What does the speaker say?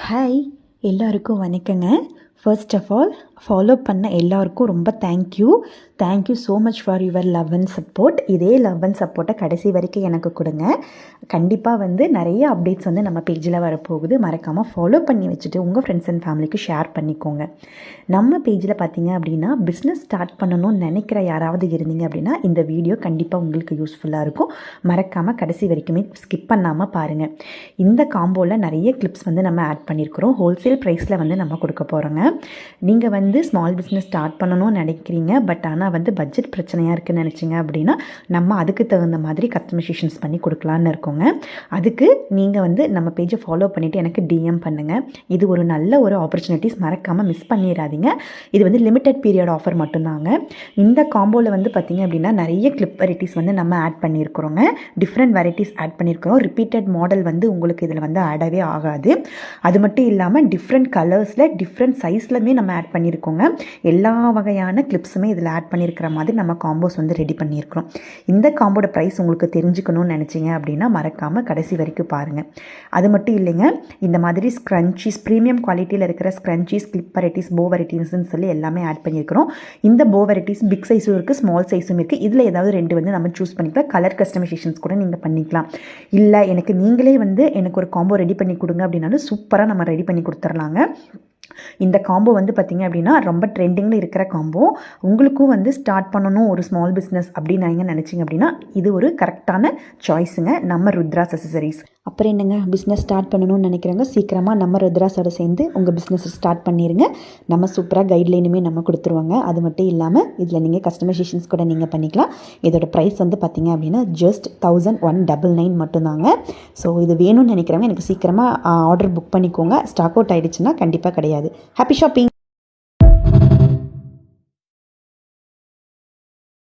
Hi, எல்லாருக்கும் வணக்கங்க. First of all follow பண்ண எல்லாருக்கும் ரொம்ப thank you so much for your love and support. இதே லவ் அண்ட் சப்போர்ட்டை கடைசி வரைக்கும் எனக்கு கொடுங்க. கண்டிப்பாக நிறைய அப்டேட்ஸ் நம்ம பேஜில் வரப்போகுது. மறக்காமல் ஃபாலோ பண்ணி வச்சுட்டு உங்கள் ஃப்ரெண்ட்ஸ் அண்ட் ஃபேமிலிக்கு ஷேர் பண்ணிக்கோங்க. நம்ம பேஜில் பார்த்தீங்க அப்படின்னா பிஸ்னஸ் ஸ்டார்ட் பண்ணணும்னு நினைக்கிற யாராவது இருந்தீங்க அப்படின்னா இந்த வீடியோ கண்டிப்பாக உங்களுக்கு யூஸ்ஃபுல்லாக இருக்கும். மறக்காமல் கடைசி வரைக்குமே ஸ்கிப் பண்ணாமல் பாருங்கள். இந்த காம்போவில் நிறைய கிளிப்ஸ் நம்ம ஆட் பண்ணியிருக்கிறோம். ஹோல்சேல் ப்ரைஸில் நம்ம கொடுக்க போகிறோங்க. நீங்கள் ஸ்மால் பிஸ்னஸ் ஸ்டார்ட் பண்ணணும்னு நினைக்கிறீங்க, பட் ஆனால் பட்ஜெட் பிரச்சனையாக இருக்குதுன்னு நினச்சிங்க அப்படின்னா நம்ம அதுக்கு தகுந்த மாதிரி கஸ்டமைசேஷன்ஸ் பண்ணி கொடுக்கலான்னு இருக்கோங்க. அதுக்கு நீங்கள் நம்ம பேஜை ஃபாலோ பண்ணிவிட்டு எனக்கு டிஎம் பண்ணுங்கள். இது ஒரு நல்ல ஒரு ஆப்பர்ச்சுனிட்டிஸ், மறக்காமல் மிஸ் பண்ணிடாதீங்க. இது லிமிடெட் பீரியட் ஆஃபர் மட்டும்தாங்க. இந்த காம்போவில் பார்த்தீங்க அப்படின்னா நிறைய கிளிப் வெரைட்டிஸ் நம்ம ஆட் பண்ணியிருக்கிறோங்க. டிஃப்ரெண்ட் வெரைட்டிஸ் ஆட் பண்ணியிருக்கிறோம். ரிப்பீட்டட் மாடல் உங்களுக்கு இதில் ஆடவே ஆகாது. அது மட்டும் இல்லாமல் டிஃப்ரெண்ட் கலர்ஸில் டிஃப்ரெண்ட் சைஸ்லையுமே நம்ம ஆட் பண்ணியிருக்கோங்க. எல்லா வகையான கிளிப்ஸுமே இதில் ஆட் பண்ணியிருக்கிற மாதிரி நம்ம காம்போஸ் ரெடி பண்ணியிருக்கிறோம். இந்த காம்போட ப்ரைஸ் உங்களுக்கு தெரிஞ்சுக்கணும்னு நினச்சிங்க அப்படின்னா மறக்காமல் கடைசி வரைக்கும் பாருங்கள். அது மட்டும் இல்லைங்க, இந்த மாதிரி ஸ்க்ரன்ச்சீஸ், ப்ரீமியம் குவாலிட்டியில் இருக்கிற ஸ்க்ரன்ச்சீஸ், கிளிப் வெரைட்டிஸ், போ வெரைட்டிஸ்ன்னு சொல்லி எல்லாமே ஆட் பண்ணியிருக்கிறோம். இந்த போ வெரைட்டிஸ் பிக் சைஸும் இருக்குது, ஸ்மால் சைஸும் இருக்குது. இதில் ஏதாவது ரெண்டு நம்ம சூஸ் பண்ணிக்கலாம். கலர் கஸ்டமைசேஷன்ஸ் கூட நீங்கள் பண்ணிக்கலாம். இல்லை எனக்கு நீங்களே எனக்கு ஒரு காம்போ ரெடி பண்ணி கொடுங்க அப்படின்னாலும் சூப்பராக நம்ம ரெடி பண்ணி கொடுத்துர்லாங்க. இந்த காம்போ பார்த்தீங்க அப்படின்னா ரொம்ப ட்ரெண்டிங்கில் இருக்கிற காம்போ. உங்களுக்கும் ஸ்டார்ட் பண்ணணும் ஒரு ஸ்மால் பிஸ்னஸ் அப்படின்னு நீங்கள் நினச்சிங்க அப்படின்னா இது ஒரு கரெக்டான சாய்ஸுங்க. நம்ம ருத்ராஸ் அக்சஸரீஸ். அப்புறம் என்னங்க, பிஸ்னஸ் ஸ்டார்ட் பண்ணணும்னு நினைக்கிறவங்க சீக்கிரமாக நம்ம ருத்ராஸோட சேர்ந்து உங்கள் பிஸ்னஸ் ஸ்டார்ட் பண்ணிடுங்க. நம்ம சூப்பராக கைட்லைனுமே நம்ம கொடுத்துருவாங்க. அது மட்டும் இல்லாமல் இதில் நீங்கள் கஸ்டமைசேஷன்ஸ் கூட நீங்கள் பண்ணிக்கலாம். இதோட ப்ரைஸ் பார்த்தீங்க அப்படின்னா ஜஸ்ட் 1199 மட்டும்தாங்க. ஸோ இது வேணும்னு நினைக்கிறவங்க எனக்கு சீக்கிரமாக ஆர்டர் புக் பண்ணிக்கோங்க. ஸ்டாக் அவுட் ஆகிடுச்சுன்னா கண்டிப்பாக கிடையாது. Happy shopping.